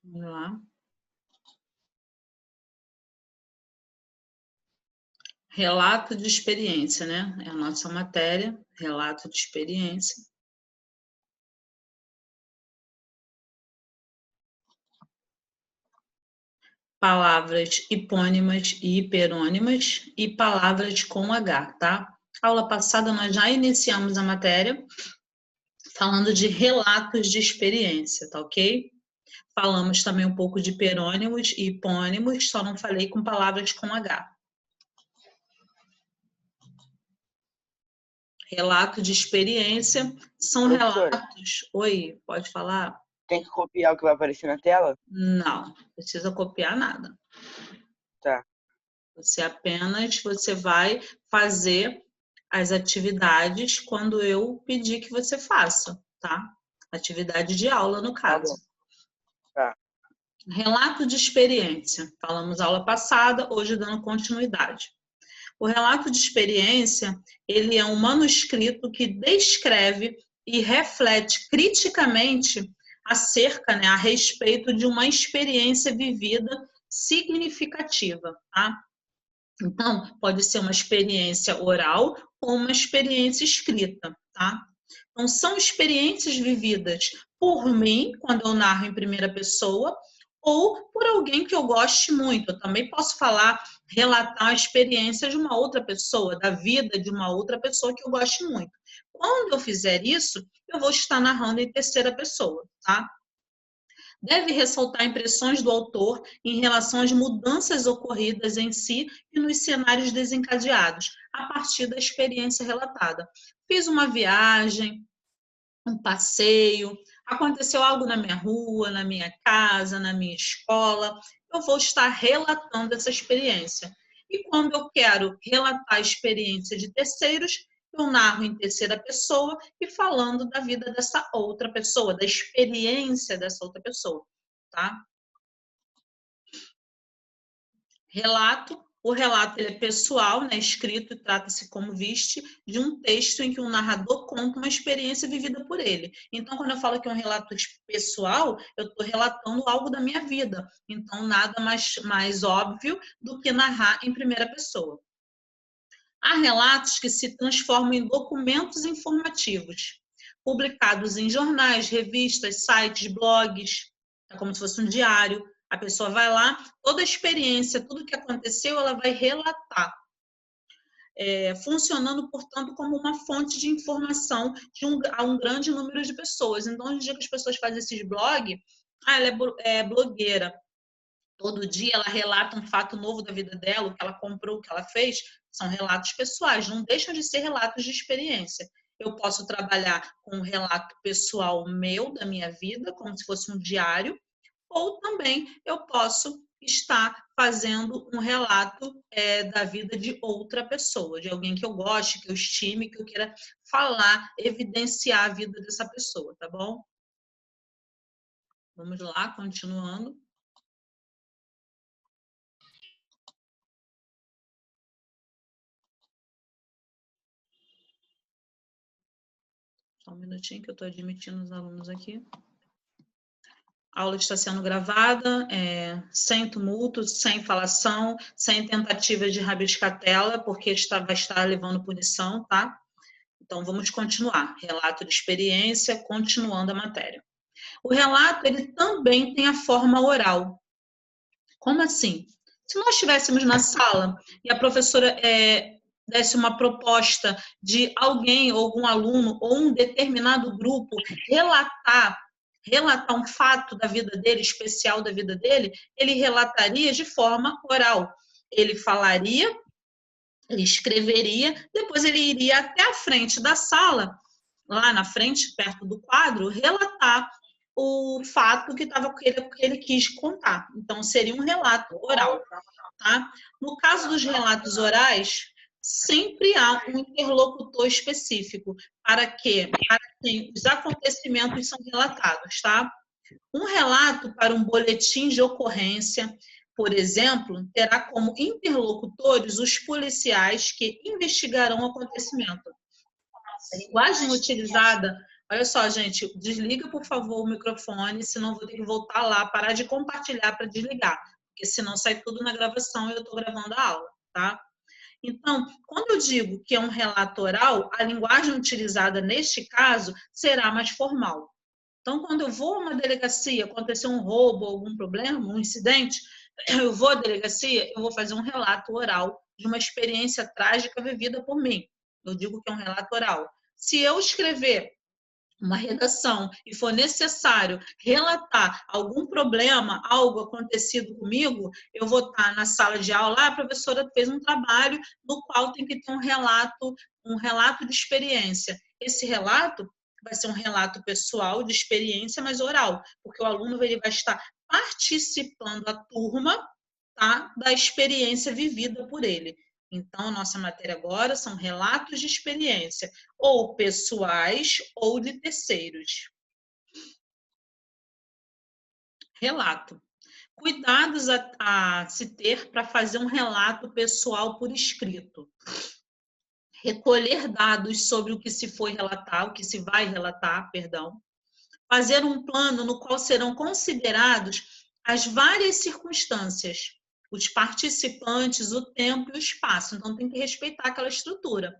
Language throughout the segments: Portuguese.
Vamos lá. Relato de experiência, né? É a nossa matéria, relato de experiência. Palavras hipônimas e hiperônimas e palavras com H, tá? Aula passada nós já iniciamos a matéria falando de relatos de experiência, tá ok? Falamos também um pouco de hiperônimos e hipônimos, só não falei com palavras com H. Relato de experiência são relatos... Oi, pode falar? Tem que copiar o que vai aparecer na tela? Não, não precisa copiar nada. Tá. Você vai fazer as atividades quando eu pedir que você faça, tá? Atividade de aula, no caso. Tá. Relato de experiência. Falamos aula passada, hoje dando continuidade. O relato de experiência, ele é um manuscrito que descreve e reflete criticamente acerca, né, a respeito de uma experiência vivida significativa, tá? Então, pode ser uma experiência oral ou uma experiência escrita, tá? Então, são experiências vividas por mim, quando eu narro em primeira pessoa, ou por alguém que eu goste muito. Eu também posso falar, relatar a experiência de uma outra pessoa, da vida de uma outra pessoa que eu goste muito. Quando eu fizer isso, eu vou estar narrando em terceira pessoa, tá? Deve ressaltar impressões do autor em relação às mudanças ocorridas em si e nos cenários desencadeados, a partir da experiência relatada. Fiz uma viagem, um passeio, aconteceu algo na minha rua, na minha casa, na minha escola, eu vou estar relatando essa experiência. E quando eu quero relatar a experiência de terceiros, eu narro em terceira pessoa e falando da vida dessa outra pessoa, da experiência dessa outra pessoa, tá? Relato. O relato ele é pessoal, né, escrito e trata-se, como viste, de um texto em que o narrador conta uma experiência vivida por ele. Então, quando eu falo que é um relato pessoal, eu estou relatando algo da minha vida. Então, nada mais óbvio do que narrar em primeira pessoa. Há relatos que se transformam em documentos informativos, publicados em jornais, revistas, sites, blogs, é como se fosse um diário. A pessoa vai lá, toda a experiência, tudo que aconteceu, ela vai relatar. Funcionando, portanto, como uma fonte de informação a um grande número de pessoas. Então, hoje em dia que as pessoas fazem esses blogs, ela é blogueira. Todo dia ela relata um fato novo da vida dela, o que ela comprou, o que ela fez. São relatos pessoais, não deixam de ser relatos de experiência. Eu posso trabalhar com um relato pessoal meu, da minha vida, como se fosse um diário, ou também eu posso estar fazendo um relato da vida de outra pessoa, de alguém que eu goste, que eu estime, que eu queira falar, evidenciar a vida dessa pessoa, tá bom? Vamos lá, continuando. Só um minutinho que eu estou admitindo os alunos aqui. A aula está sendo gravada, sem tumulto, sem falação, sem tentativa de rabiscar a tela, porque vai estar levando punição, tá? Então, vamos continuar. Relato de experiência, continuando a matéria. O relato, ele também tem a forma oral. Como assim? Se nós estivéssemos na sala e a professora desse uma proposta de alguém, ou algum aluno, ou um determinado grupo relatar um fato da vida dele, especial da vida dele, ele relataria de forma oral. Ele falaria, ele escreveria, depois ele iria até a frente da sala, lá na frente, perto do quadro, relatar o fato que ele quis contar. Então, seria um relato oral. Tá? No caso dos relatos orais, sempre há um interlocutor específico para quem os acontecimentos são relatados, tá? Um relato para um boletim de ocorrência, por exemplo, terá como interlocutores os policiais que investigarão o acontecimento. A linguagem utilizada Olha só, gente, desliga, por favor, o microfone, senão vou ter que voltar lá, parar de compartilhar para desligar, porque senão sai tudo na gravação e eu estou gravando a aula, tá? Então, quando eu digo que é um relato oral, a linguagem utilizada neste caso será mais formal. Então, quando eu vou a uma delegacia, aconteceu um roubo, algum problema, um incidente, eu vou à delegacia, eu vou fazer um relato oral de uma experiência trágica vivida por mim. Eu digo que é um relato oral. Se eu escrever uma redação e for necessário relatar algum problema, algo acontecido comigo, eu vou estar na sala de aula, a professora fez um trabalho no qual tem que ter um relato de experiência. Esse relato vai ser um relato pessoal de experiência, mas oral, porque o aluno ele vai estar participando da turma, tá, da experiência vivida por ele. Então, a nossa matéria agora são relatos de experiência, ou pessoais ou de terceiros. Relato. Cuidados a se ter para fazer um relato pessoal por escrito. Recolher dados sobre o que se foi relatar, o que se vai relatar, perdão. Fazer um plano no qual serão considerados as várias circunstâncias, os participantes, o tempo e o espaço. Então, tem que respeitar aquela estrutura.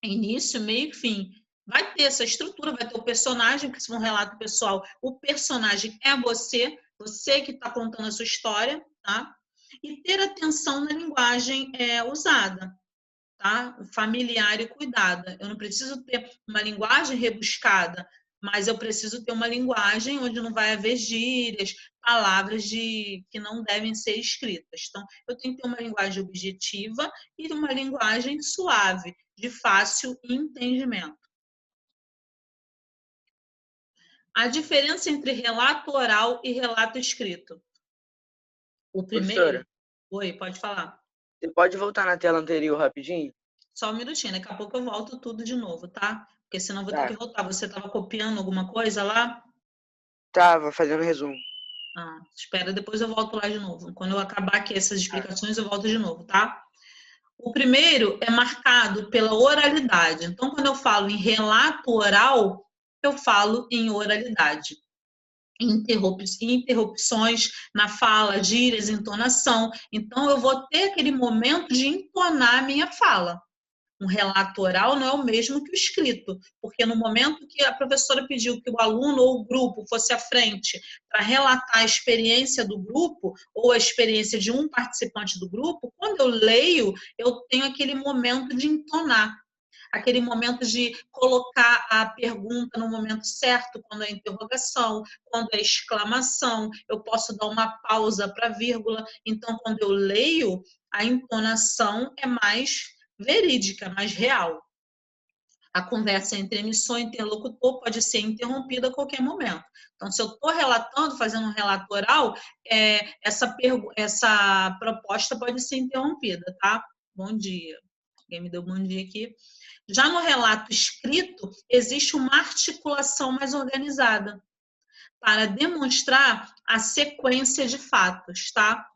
Início, meio e fim. Vai ter essa estrutura, vai ter o personagem, que se for um relato pessoal, o personagem é você que está contando a sua história, tá? E ter atenção na linguagem usada, tá? Familiar e cuidada. Eu não preciso ter uma linguagem rebuscada, mas eu preciso ter uma linguagem onde não vai haver gírias, palavras que não devem ser escritas. Então, eu tenho que ter uma linguagem objetiva e uma linguagem suave, de fácil entendimento. A diferença entre relato oral e relato escrito. O primeiro... Professora, Oi, pode falar. você pode voltar na tela anterior rapidinho? Só um minutinho, daqui a pouco eu volto tudo de novo, tá? Porque senão eu vou ter que Tá. voltar. Você estava copiando alguma coisa lá? Tava fazendo resumo. Ah, espera, depois eu volto lá de novo. Quando eu acabar aqui essas Tá. explicações, eu volto de novo, tá? O primeiro é marcado pela oralidade. Então, quando eu falo em relato oral, eu falo em oralidade. Interrupções na fala, gírias, entonação. Então, eu vou ter aquele momento de entonar a minha fala. Um relato oral não é o mesmo que o escrito, porque no momento que a professora pediu que o aluno ou o grupo fosse à frente para relatar a experiência do grupo ou a experiência de um participante do grupo, quando eu leio, eu tenho aquele momento de entonar, aquele momento de colocar a pergunta no momento certo, quando é interrogação, quando é exclamação, eu posso dar uma pausa para vírgula. Então, quando eu leio, a entonação é mais verídica, mais real. A conversa entre emissor e interlocutor pode ser interrompida a qualquer momento. Então, se eu estou relatando, fazendo um relato oral, essa proposta pode ser interrompida, tá? Bom dia. Alguém me deu bom dia aqui. Já no relato escrito, existe uma articulação mais organizada para demonstrar a sequência de fatos, tá?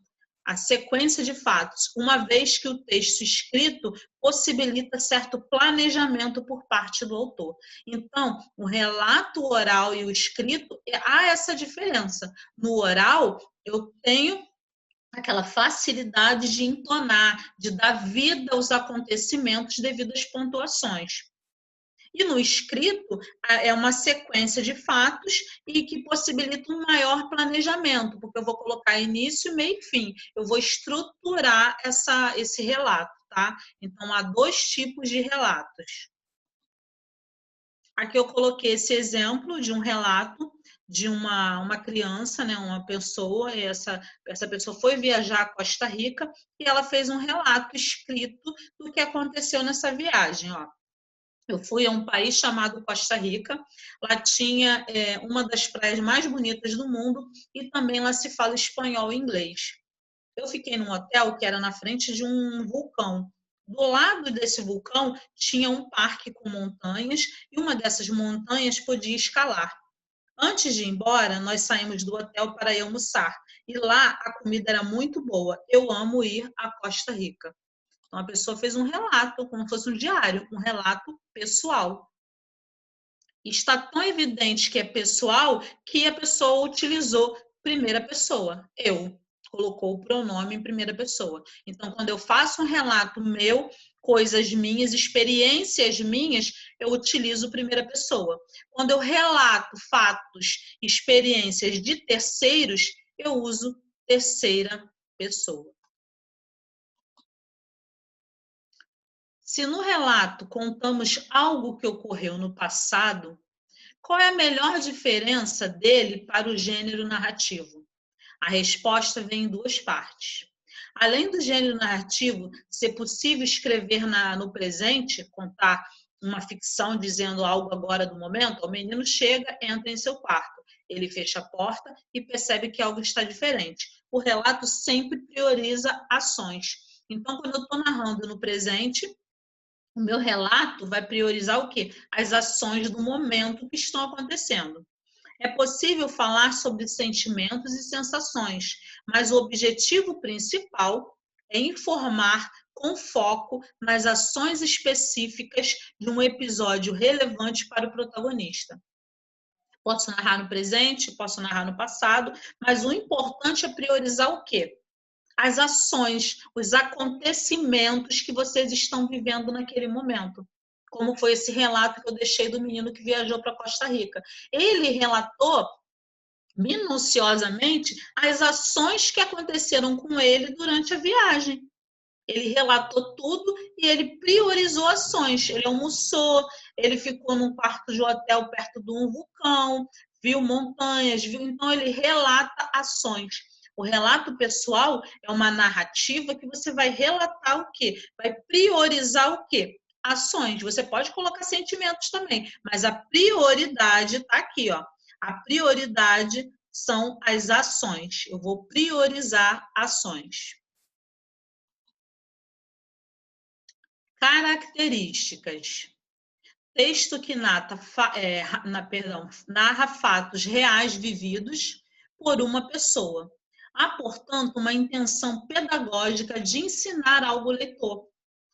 A sequência de fatos, uma vez que o texto escrito possibilita certo planejamento por parte do autor. Então, o relato oral e o escrito, há essa diferença. No oral, eu tenho aquela facilidade de entonar, de dar vida aos acontecimentos devido às pontuações. E no escrito, é uma sequência de fatos e que possibilita um maior planejamento, porque eu vou colocar início, meio e fim. Eu vou estruturar esse relato, tá? Então, há dois tipos de relatos. Aqui eu coloquei esse exemplo de um relato de uma criança, né, uma pessoa, e essa pessoa foi viajar a Costa Rica e ela fez um relato escrito do que aconteceu nessa viagem, ó. Eu fui a um país chamado Costa Rica, lá tinha uma das praias mais bonitas do mundo e também lá se fala espanhol e inglês. Eu fiquei num hotel que era na frente de um vulcão. Do lado desse vulcão tinha um parque com montanhas e uma dessas montanhas podia escalar. Antes de ir embora, nós saímos do hotel para ir almoçar e lá a comida era muito boa. Eu amo ir a Costa Rica. Então, a pessoa fez um relato, como se fosse um diário, um relato pessoal. Está tão evidente que é pessoal que a pessoa utilizou primeira pessoa, eu. Colocou o pronome em primeira pessoa. Então, quando eu faço um relato meu, coisas minhas, experiências minhas, eu utilizo primeira pessoa. Quando eu relato fatos, experiências de terceiros, eu uso terceira pessoa. Se no relato contamos algo que ocorreu no passado, qual é a melhor diferença dele para o gênero narrativo? A resposta vem em duas partes. Além do gênero narrativo ser possível escrever no presente, contar uma ficção dizendo algo agora do momento, o menino chega, entra em seu quarto, ele fecha a porta e percebe que algo está diferente. O relato sempre prioriza ações. Então, quando eu estou narrando no presente, o meu relato vai priorizar o quê? As ações do momento que estão acontecendo. É possível falar sobre sentimentos e sensações, mas o objetivo principal é informar com foco nas ações específicas de um episódio relevante para o protagonista. Posso narrar no presente, posso narrar no passado, mas o importante é priorizar o quê? As ações, os acontecimentos que vocês estão vivendo naquele momento. Como foi esse relato que eu deixei do menino que viajou para Costa Rica. Ele relatou minuciosamente as ações que aconteceram com ele durante a viagem. Ele relatou tudo e ele priorizou ações. Ele almoçou, ele ficou num quarto de hotel perto de um vulcão, viu montanhas, viu. Então, ele relata ações. O relato pessoal é uma narrativa que você vai relatar o quê? Vai priorizar o quê? Ações. Você pode colocar sentimentos também, mas a prioridade está aqui, ó. A prioridade são as ações. Eu vou priorizar ações. Características. Texto que narra fatos reais vividos por uma pessoa. Há, portanto, uma intenção pedagógica de ensinar algo ao leitor.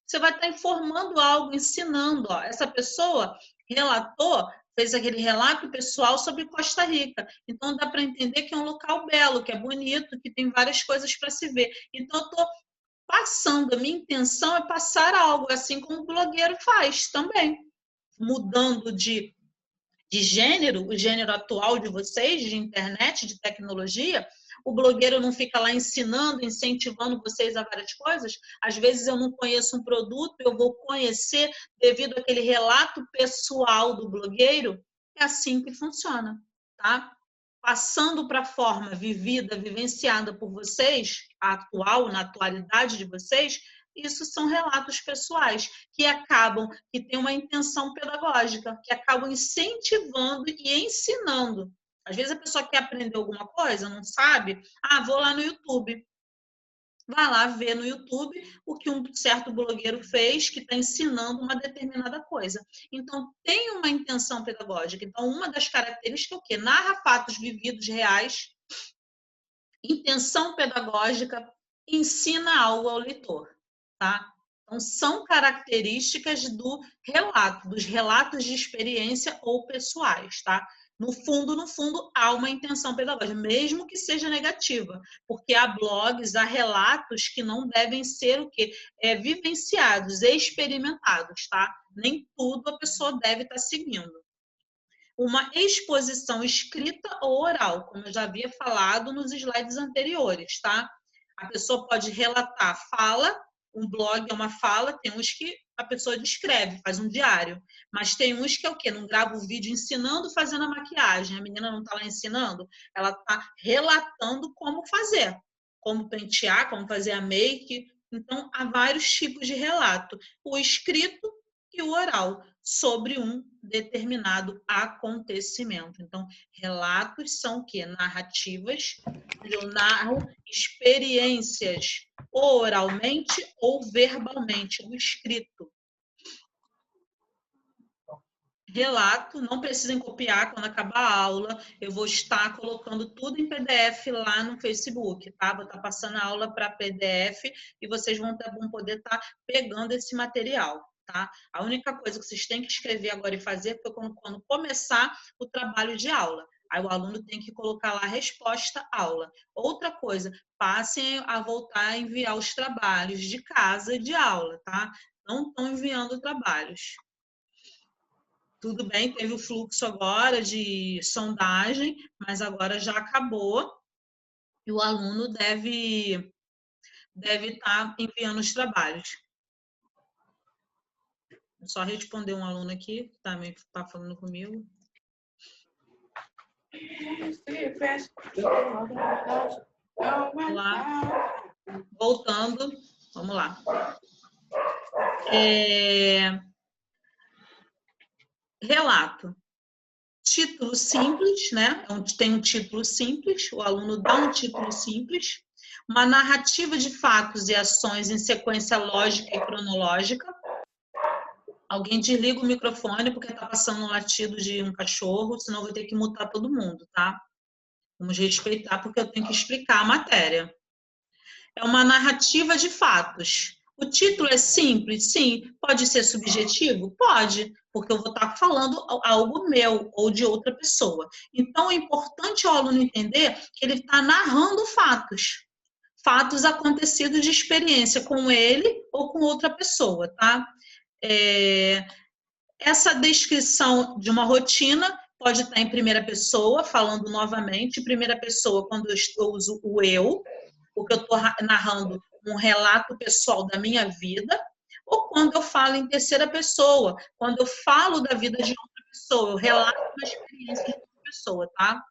Você vai estar informando algo, ensinando. Ó. Essa pessoa relatou, fez aquele relato pessoal sobre Costa Rica. Então, dá para entender que é um local belo, que é bonito, que tem várias coisas para se ver. Então, eu estou passando, a minha intenção é passar algo, assim como o blogueiro faz também. Mudando de gênero, o gênero atual de vocês, de internet, de tecnologia, o blogueiro não fica lá ensinando, incentivando vocês a várias coisas. Às vezes eu não conheço um produto, eu vou conhecer devido àquele relato pessoal do blogueiro. É assim que funciona, tá? Passando para a forma vivida, vivenciada por vocês, a atual, na atualidade de vocês, isso são relatos pessoais que acabam, que têm uma intenção pedagógica, que acabam incentivando e ensinando. Às vezes a pessoa quer aprender alguma coisa, não sabe, vou lá no YouTube. Vai lá ver no YouTube o que um certo blogueiro fez que está ensinando uma determinada coisa. Então, tem uma intenção pedagógica. Então, uma das características é o quê? Narra fatos vividos reais, intenção pedagógica, ensina algo ao leitor, tá? Então, são características do relato, dos relatos de experiência ou pessoais, tá? No fundo, há uma intenção pedagógica, mesmo que seja negativa, porque há blogs, há relatos que não devem ser o quê? Vivenciados, experimentados, tá? Nem tudo a pessoa deve estar seguindo. Uma exposição escrita ou oral, como eu já havia falado nos slides anteriores, tá? A pessoa pode relatar fala, um blog é uma fala, tem uns que a pessoa descreve, faz um diário, mas tem uns que é o quê? Não grava o vídeo ensinando, fazendo a maquiagem, a menina não está lá ensinando, ela está relatando como fazer, como pentear, como fazer a make. Então, há vários tipos de relato, o escrito e o oral, sobre um determinado acontecimento. Então, relatos são o quê? Narrativas, onde eu narro experiências oralmente ou verbalmente, o escrito. Relato, não precisem copiar quando acabar a aula, eu vou estar colocando tudo em PDF lá no Facebook, tá? Vou estar passando a aula para PDF e vocês vão poder estar pegando esse material. tá? A única coisa que vocês têm que escrever agora e fazer foi quando começar o trabalho de aula. Aí o aluno tem que colocar lá a resposta aula. Outra coisa, passem a voltar a enviar os trabalhos de casa e de aula, tá? Não estão enviando trabalhos. Tudo bem, teve o fluxo agora de sondagem, mas agora já acabou e o aluno deve estar enviando os trabalhos. Vou só responder um aluno aqui que também está falando comigo. Vamos lá. Voltando, vamos lá. Relato. Título simples, né? Tem um título simples, o aluno dá um título simples, uma narrativa de fatos e ações em sequência lógica e cronológica. Alguém desliga o microfone porque está passando um latido de um cachorro, senão eu vou ter que mutar todo mundo, tá? Vamos respeitar porque eu tenho que explicar a matéria. É uma narrativa de fatos. O título é simples? Sim. Pode ser subjetivo? Pode, porque eu vou estar falando algo meu ou de outra pessoa. Então, é importante o aluno entender que ele está narrando fatos. Fatos acontecidos de experiência com ele ou com outra pessoa, tá? Essa descrição de uma rotina pode estar em primeira pessoa, falando novamente, em primeira pessoa quando eu uso o eu, porque eu estou narrando um relato pessoal da minha vida, ou quando eu falo em terceira pessoa, quando eu falo da vida de outra pessoa, eu relato uma experiência de outra pessoa, tá?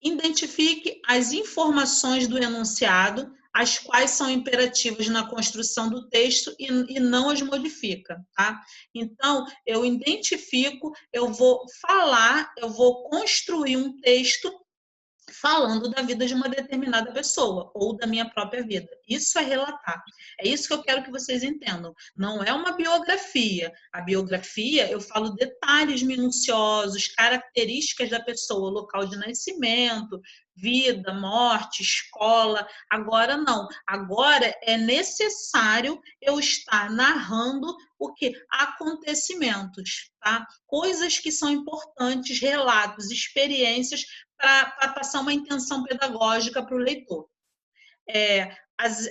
Identifique as informações do enunciado, as quais são imperativas na construção do texto e não as modifica, tá? Então, eu identifico, eu vou falar, eu vou construir um texto falando da vida de uma determinada pessoa ou da minha própria vida. Isso é relatar. É isso que eu quero que vocês entendam. Não é uma biografia. A biografia, eu falo detalhes minuciosos, características da pessoa, local de nascimento, vida, morte, escola. Agora não. Agora é necessário eu estar narrando o que? Acontecimentos, tá? Coisas que são importantes, relatos, experiências para passar uma intenção pedagógica para o leitor.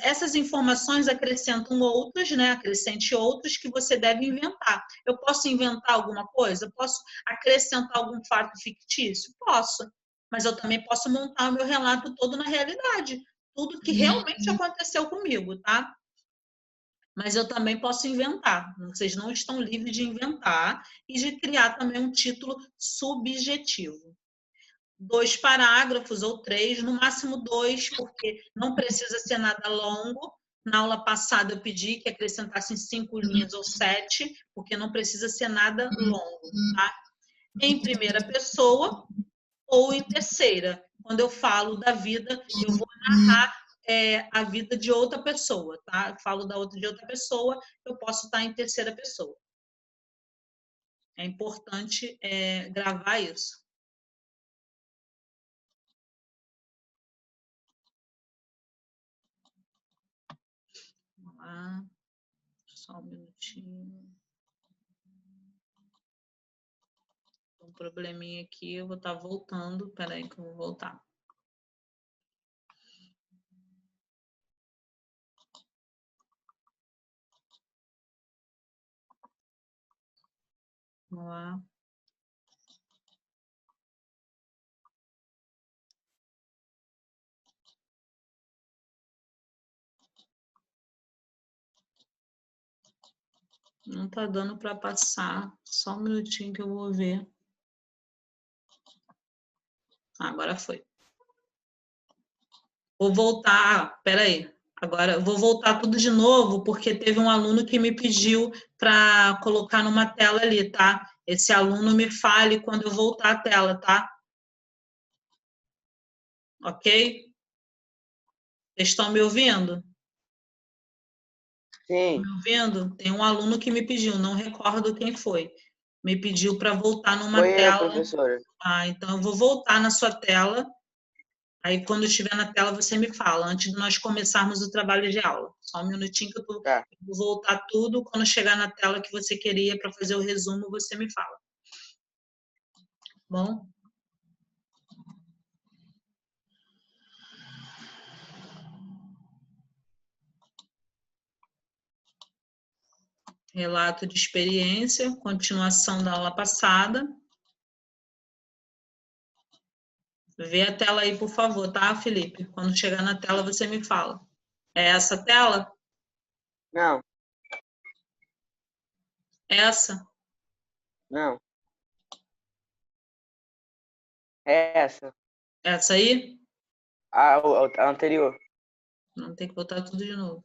Essas informações acrescentam outras, né? Acrescente outras que você deve inventar. Eu posso inventar alguma coisa? Posso acrescentar algum fato fictício? Posso. Mas eu também posso montar o meu relato todo na realidade. Tudo que realmente aconteceu comigo, tá? Mas eu também posso inventar. Vocês não estão livres de inventar e de criar também um título subjetivo. 2 parágrafos ou 3, no máximo 2, porque não precisa ser nada longo. Na aula passada eu pedi que acrescentassem 5 linhas ou 7, porque não precisa ser nada longo, tá? Em primeira pessoa ou em terceira. Quando eu falo da vida, eu vou narrar a vida de outra pessoa, tá? Eu falo de outra pessoa, eu posso estar em terceira pessoa. É importante gravar isso. Vamos lá. Só um minutinho. Um probleminha aqui, eu vou estar voltando. Espera aí que eu vou voltar. Vamos lá. Não está dando para passar. Só um minutinho que eu vou ver. Agora foi. Vou voltar. Espera aí. Agora eu vou voltar tudo de novo, porque teve um aluno que me pediu para colocar numa tela ali, tá? Esse aluno me fale quando eu voltar a tela, tá? Ok? Vocês estão me ouvindo? Sim. Estão me ouvindo? Tem um aluno que me pediu, não recordo quem foi. Me pediu para voltar numa Foi eu, tela. professora. Então eu vou voltar na sua tela. Aí, quando estiver na tela, você me fala, antes de nós começarmos o trabalho de aula. Só um minutinho que eu Tá. vou voltar tudo. Quando chegar na tela que você queria para fazer o resumo, você me fala. Bom? Relato de experiência, continuação da aula passada. Vê a tela aí, por favor, tá, Felipe? Quando chegar na tela, você me fala. É essa tela? Não, Essa? não. É essa. Essa aí? A anterior. Não, tem que botar tudo de novo.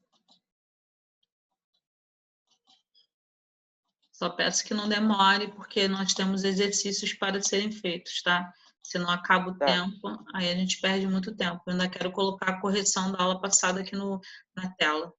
Só peço que não demore, porque nós temos exercícios para serem feitos, tá? Se não acaba o Tá. tempo, aí a gente perde muito tempo. Eu ainda quero colocar a correção da aula passada aqui na tela.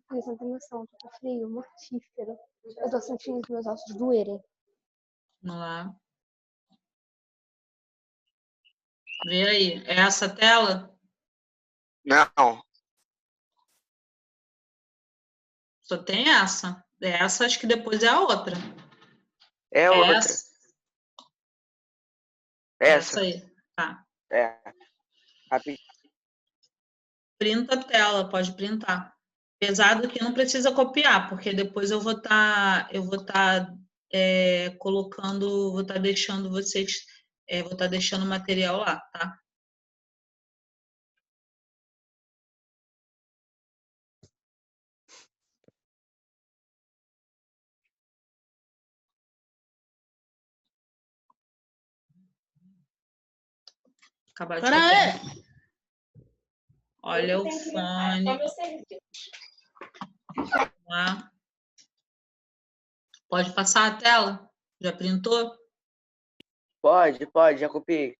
Vocês não tem noção, tô com frio mortífero. Eu tô sentindo os meus ossos doerem. Vamos lá. Vê aí. É essa tela? Não. Só tem essa. Essa, acho que depois é a outra. É outra. Essa. Essa. Essa aí. Tá. É. Rapidinho. Printa a tela, pode printar. Pesado que não precisa copiar, porque depois eu vou estar colocando, vou estar deixando vocês, vou estar deixando o material lá, tá? Acabar de copiar. Olha o fone. Lá. Pode passar a tela? Já printou? Pode, já copiei.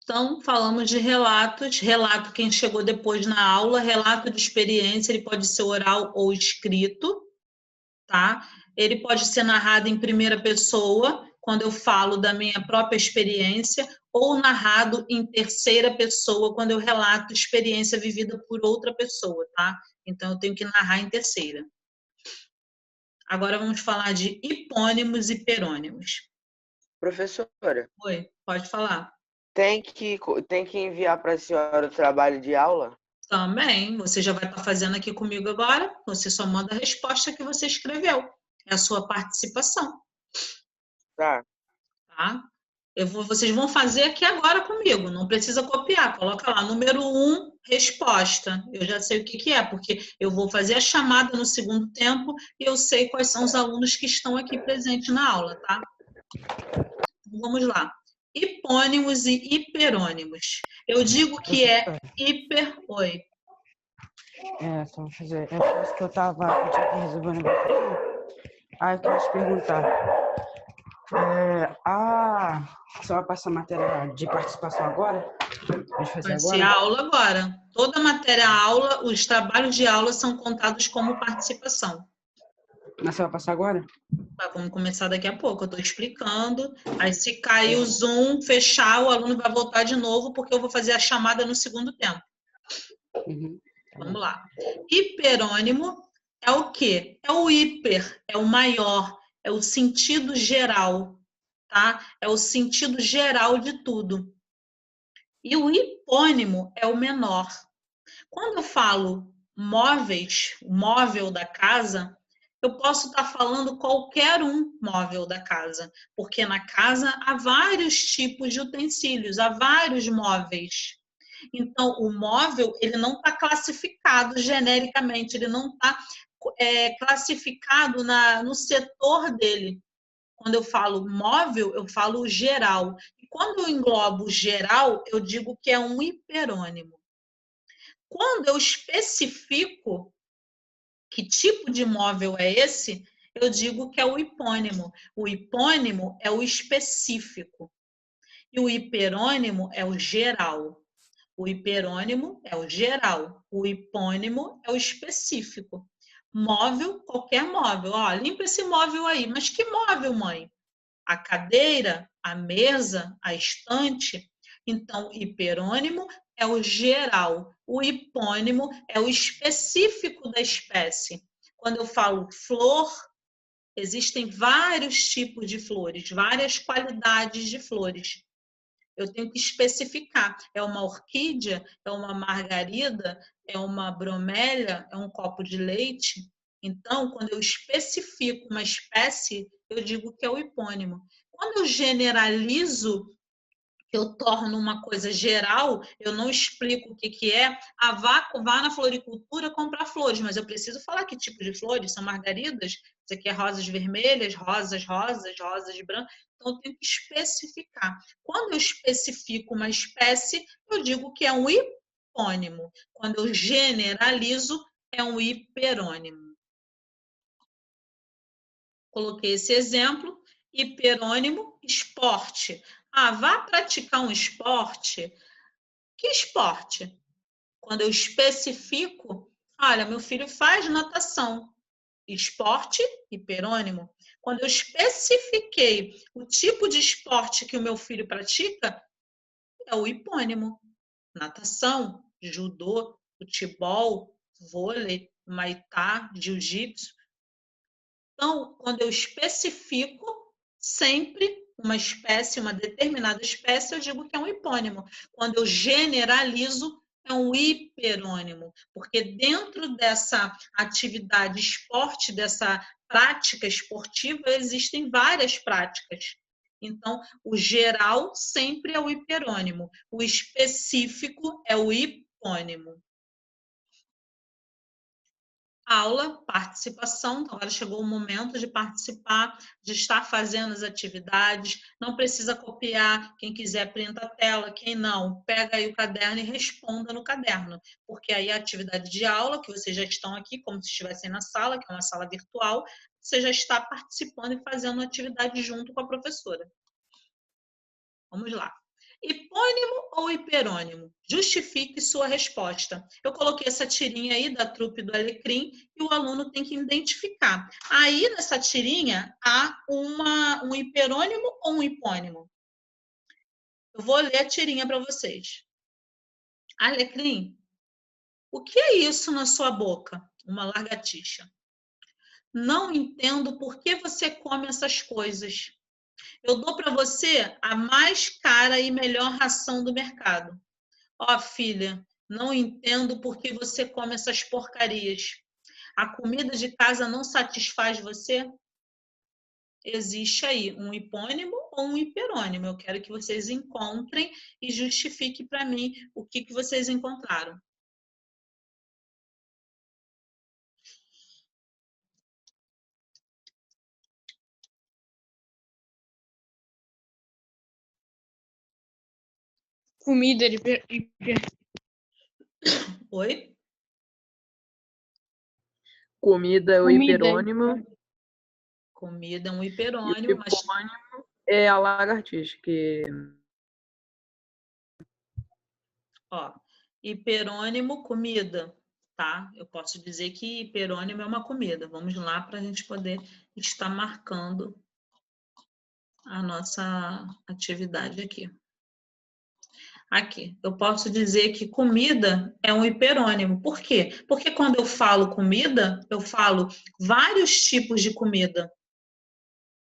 Então, falamos de relatos. Relato, quem chegou depois na aula, relato de experiência, ele pode ser oral ou escrito, tá? Ele pode ser narrado em primeira pessoa, quando eu falo da minha própria experiência, ou narrado em terceira pessoa, quando eu relato experiência vivida por outra pessoa, tá? Então, eu tenho que narrar em terceira. Agora, vamos falar de hipônimos e perônimos. Professora, Oi, pode falar. tem que enviar para a senhora o trabalho de aula? Também, você já vai estar fazendo aqui comigo agora, você só manda a resposta que você escreveu. É a sua participação, Tá. tá? Vocês vão fazer aqui agora comigo, não precisa copiar. Coloca lá, número 1, resposta. Eu já sei o que é, porque eu vou fazer a chamada no segundo tempo e eu sei quais são os alunos que estão aqui presentes na aula, tá? Então, vamos lá. Hipônimos e hiperônimos. Eu digo que é hiper... Oi. Só vou fazer. É por isso que eu tava resolvendo um negócio aqui. Aí eu queria te perguntar. Você vai passar matéria de participação agora? Pode fazer Vai ser agora? a aula agora. Toda matéria-aula, os trabalhos de aula são contados como participação. Mas você vai passar agora? Tá, vamos começar daqui a pouco. Eu estou explicando. Aí, se cair o Zoom, fechar, o aluno vai voltar de novo, porque eu vou fazer a chamada no segundo tempo. Uhum. Vamos lá. Hiperônimo é o quê? É o hiper, é o maior, é o sentido geral, tá? É o sentido geral de tudo. E o hipônimo é o menor. Quando eu falo móveis, o móvel da casa, eu posso estar falando qualquer um móvel da casa, porque na casa há vários tipos de utensílios, há vários móveis. Então, o móvel, ele não está classificado genericamente, ele não está classificado no setor dele. Quando eu falo móvel, eu falo geral. E quando eu englobo geral, eu digo que é um hiperônimo. Quando eu especifico que tipo de móvel é esse, eu digo que é o hipônimo. O hipônimo é o específico e o hiperônimo é o geral. O hiperônimo é o geral, o hipônimo é o específico. Móvel, qualquer móvel. Ó, limpa esse móvel aí. Mas que móvel, mãe? A cadeira, a mesa, a estante. Então, hiperônimo é o geral, o hipônimo é o específico da espécie. Quando eu falo flor, existem vários tipos de flores, várias qualidades de flores. Eu tenho que especificar. É uma orquídea? É uma margarida? É uma bromélia? É um copo de leite? Então, quando eu especifico uma espécie, eu digo que é o hipônimo. Quando eu generalizo, eu torno uma coisa geral, eu não explico o que é. Vá na floricultura comprar flores, mas eu preciso falar que tipo de flores. São margaridas? Isso aqui é rosas vermelhas, rosas brancas. Então, eu tenho que especificar. Quando eu especifico uma espécie, eu digo que é um hipônimo. Quando eu generalizo, é um hiperônimo. Coloquei esse exemplo. Hiperônimo, esporte. Vá praticar um esporte. Que esporte? Quando eu especifico, olha, meu filho faz natação. Esporte, hiperônimo. Quando eu especifiquei o tipo de esporte que o meu filho pratica, é o hipônimo. Natação, judô, futebol, vôlei, maitá, jiu-jitsu. Então, quando eu especifico sempre uma espécie, uma determinada espécie, eu digo que é um hipônimo. Quando eu generalizo, é um hiperônimo, porque dentro dessa atividade esporte, dessa prática esportiva, existem várias práticas. Então, o geral sempre é o hiperônimo, o específico é o hipônimo. Aula, participação. Então, agora chegou o momento de participar, de estar fazendo as atividades. Não precisa copiar. Quem quiser, printa a tela. Quem não, pega aí o caderno e responda no caderno. Porque aí a atividade de aula, que vocês já estão aqui, como se estivessem na sala, que é uma sala virtual, você já está participando e fazendo a atividade junto com a professora. Vamos lá. Hipônimo ou hiperônimo? Justifique sua resposta. Eu coloquei essa tirinha aí da trupe do Alecrim e o aluno tem que identificar. Aí, nessa tirinha, há um hiperônimo ou um hipônimo? Eu vou ler a tirinha para vocês. Alecrim, o que é isso na sua boca? Uma lagartixa. Não entendo por que você come essas coisas. Eu dou para você a mais cara e melhor ração do mercado. Ó, filha, não entendo por que você come essas porcarias. A comida de casa não satisfaz você? Existe aí um hipônimo ou um hiperônimo. Eu quero que vocês encontrem e justifiquem para mim o que vocês encontraram. Comida Oi? Comida é o Comida. hiperônimo Comida é um e o hiperônimo, mas hipônimo é a lagartixa, que ó, hiperônimo, comida, tá? Eu posso dizer que hiperônimo é uma comida. Vamos lá para a gente poder estar marcando a nossa atividade aqui. Aqui, eu posso dizer que comida é um hiperônimo. Por quê? Porque quando eu falo comida, eu falo vários tipos de comida.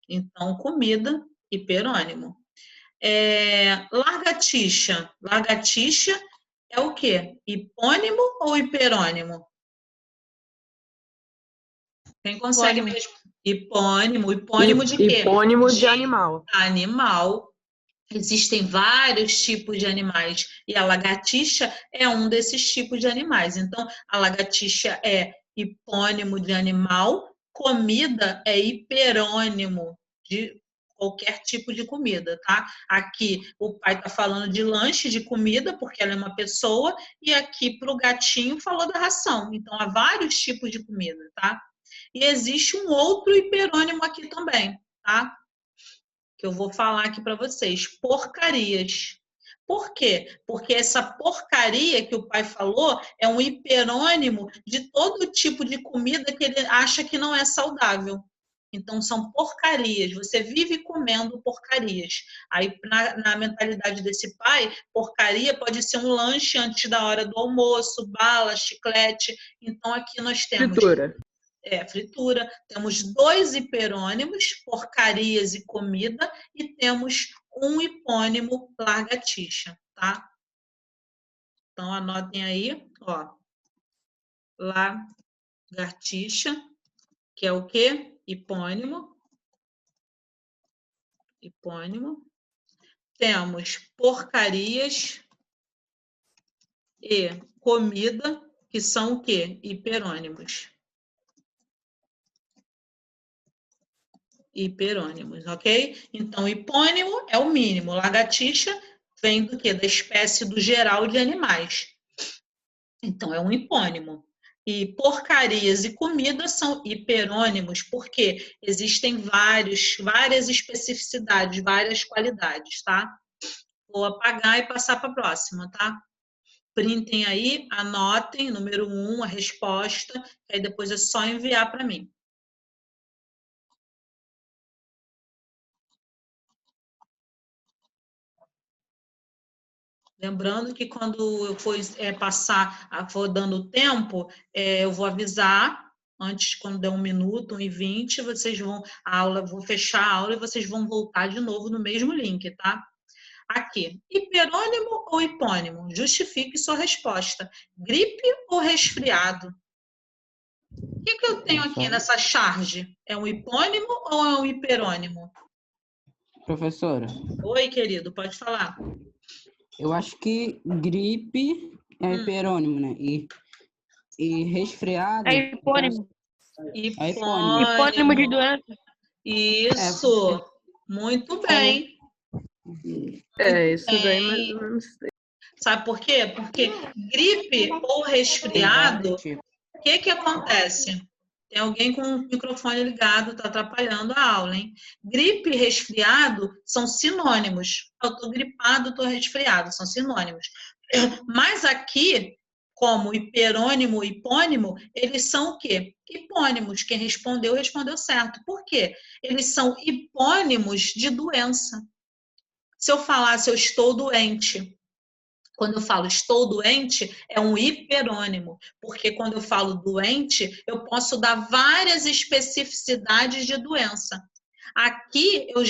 Então, comida, hiperônimo. Lagartixa. Lagartixa é o quê? Hipônimo ou hiperônimo? Quem consegue Hipônimo. mesmo? Hipônimo. Hipônimo de quê? hipônimo de animal. Animal. Existem vários tipos de animais e a lagartixa é um desses tipos de animais. Então, a lagartixa é hipônimo de animal, comida é hiperônimo de qualquer tipo de comida, tá? Aqui o pai está falando de lanche de comida, porque ela é uma pessoa, e aqui para o gatinho falou da ração. Então, há vários tipos de comida, tá? E existe um outro hiperônimo aqui também, tá? Que eu vou falar aqui para vocês. Porcarias. Por quê? Porque essa porcaria que o pai falou é um hiperônimo de todo tipo de comida que ele acha que não é saudável. Então, são porcarias. Você vive comendo porcarias. Aí, na mentalidade desse pai, porcaria pode ser um lanche antes da hora do almoço, bala, chiclete. Então, aqui nós temos Fritura. fritura, temos 2 hiperônimos, porcarias e comida, e temos um hipônimo, largatixa, tá? Então, anotem aí, ó, lagartixa, que é o quê? Hipônimo. Temos porcarias e comida, que são o quê? Hiperônimos. Ok? Então, hipônimo é o mínimo. Lagartixa vem do quê? Da espécie do geral de animais. Então, é um hipônimo. E porcarias e comida são hiperônimos, porque existem várias especificidades, várias qualidades, tá? Vou apagar e passar para a próxima, tá? Printem aí, anotem, número 1, a resposta, que aí depois é só enviar para mim. Lembrando que quando eu for for dando tempo, eu vou avisar antes, quando der 1 minuto, 1h20, vou fechar a aula e vocês vão voltar de novo no mesmo link, tá? Aqui, hiperônimo ou hipônimo? Justifique sua resposta. Gripe ou resfriado? O que eu tenho aqui nessa charge? É um hipônimo ou é um hiperônimo? Professora, Oi, querido, pode falar. eu acho que gripe é hiperônimo, né? E resfriado... É hipônimo. É hipônimo. Hipônimo de doença. Isso, muito bem. Isso daí, mas eu não sei. Sabe por quê? Porque gripe ou resfriado, o que acontece? Tem alguém com o microfone ligado, está atrapalhando a aula, hein? Gripe e resfriado são sinônimos. Eu estou gripado, estou resfriado, são sinônimos. Mas aqui, como hiperônimo e hipônimo, eles são o quê? Hipônimos. Quem respondeu certo. Por quê? Eles são hipônimos de doença. Se eu falasse eu estou doente, quando eu falo estou doente, é um hiperônimo, porque quando eu falo doente, eu posso dar várias especificidades de doença. Aqui eu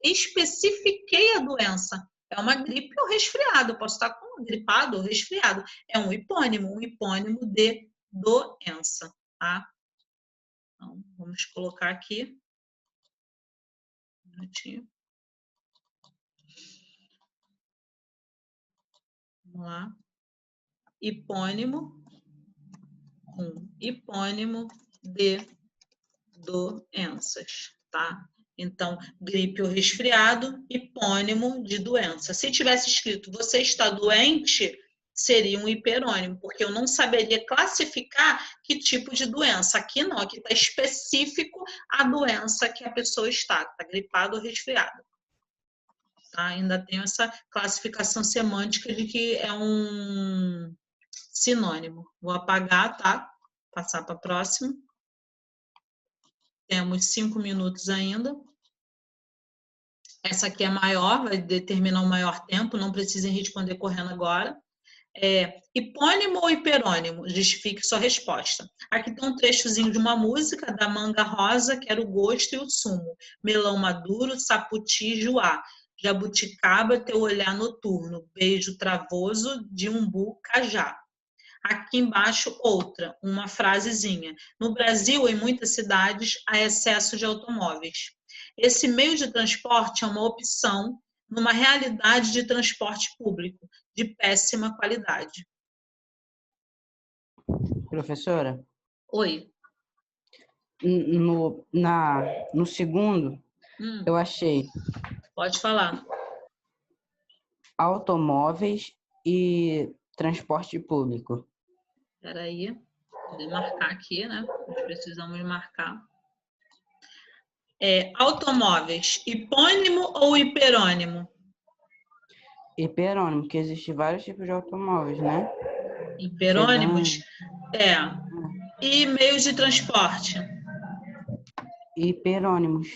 especifiquei a doença. É uma gripe ou resfriado, eu posso estar com gripado ou resfriado. É um hipônimo de doença, tá? Então, vamos colocar aqui. Um minutinho. Vamos lá. Hipônimo de doenças, tá? Então, gripe ou resfriado, hipônimo de doença. Se tivesse escrito você está doente, seria um hiperônimo, porque eu não saberia classificar que tipo de doença. Aqui não, aqui está específico a doença que a pessoa está gripado ou resfriado. Tá? Ainda tem essa classificação semântica de que é um sinônimo. Vou apagar, tá? Passar para a próxima. Temos 5 minutos ainda. Essa aqui é maior, vai determinar um maior tempo, não precisem responder correndo agora. Hipônimo ou hiperônimo? Justifique sua resposta. Aqui tem um trechozinho de uma música da Manga Rosa, que era o gosto e o sumo. Melão maduro, saputi, juá. Jabuticaba, teu olhar noturno. Beijo travoso de umbu, cajá. Aqui embaixo, outra, uma frasezinha. No Brasil, em muitas cidades, há excesso de automóveis. Esse meio de transporte é uma opção numa realidade de transporte público de péssima qualidade. Professora? Oi. No segundo, eu achei... Pode falar. Automóveis e transporte público. Espera aí. Vou marcar aqui, né? Nós precisamos marcar. Automóveis, hipônimo ou hiperônimo? Hiperônimo, que existem vários tipos de automóveis, né? Hiperônimos? Sedã, E meios de transporte? hiperônimos.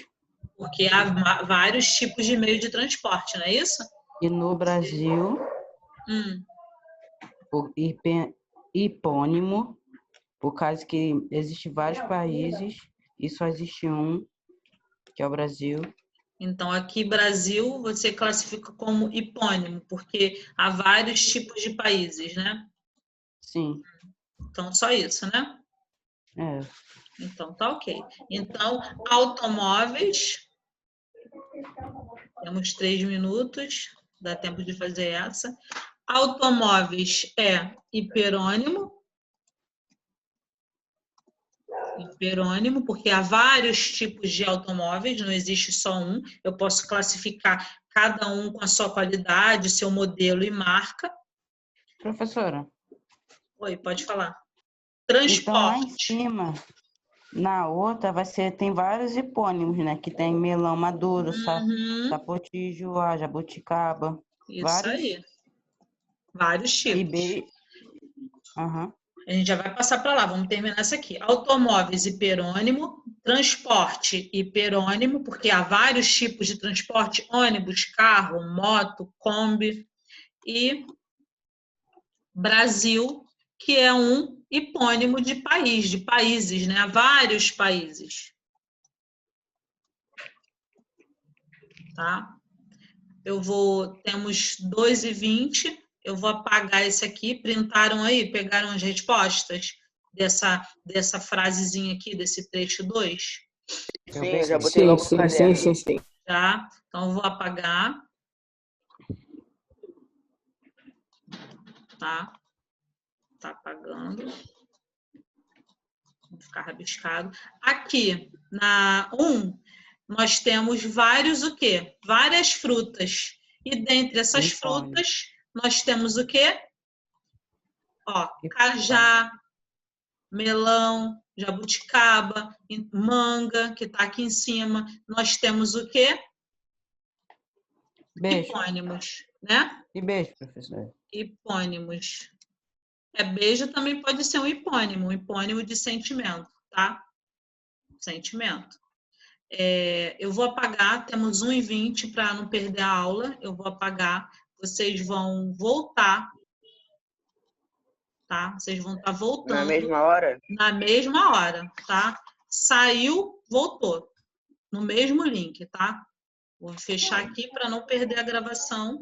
Porque há vários tipos de meio de transporte, não é isso? E no Brasil, o hipônimo, por causa que existem vários países e só existe um, que é o Brasil. Então, aqui, Brasil, você classifica como hipônimo, porque há vários tipos de países, né? Sim. Então, só isso, né? É. Então, tá ok. Então, automóveis. Temos 3 minutos. Dá tempo de fazer essa. Automóveis é hiperônimo. Hiperônimo, porque há vários tipos de automóveis, não existe só um. Eu posso classificar cada um com a sua qualidade, seu modelo e marca. Professora. Oi, pode falar. Então, lá em Transporte. cima, na outra, tem vários hipônimos, né? Que tem melão maduro, sapotijo, jabuticaba. Isso vários. aí. Vários tipos. A gente já vai passar para lá, vamos terminar essa aqui. Automóveis, hiperônimo. Transporte, hiperônimo, porque há vários tipos de transporte: ônibus, carro, moto, Kombi. E Brasil, que é um hipônimo de país, de países, né? Há vários países. Tá? Temos 2h20. Eu vou apagar esse aqui. Printaram aí? Pegaram as respostas dessa frasezinha aqui, desse trecho 2? Sim, eu já botei logo no caderno. Sim. Tá? Então, eu vou apagar. Tá? Tá apagando. Vou ficar rabiscado. Aqui, na 1, nós temos vários o quê? Várias frutas. E dentre essas frutas, nós temos o quê? Ó, cajá, melão, jabuticaba, manga, que está aqui em cima. Nós temos o quê? Beijo. Hipônimos, né? E beijo, professor. Hipônimos. Beijo também pode ser um hipônimo de sentimento, tá? Sentimento. Eu vou apagar, temos 1h20 para não perder a aula. Eu vou apagar. Vocês vão voltar, tá? Vocês vão estar voltando. Na mesma hora? Na mesma hora, tá? Saiu, voltou. No mesmo link, tá? Vou fechar aqui para não perder a gravação.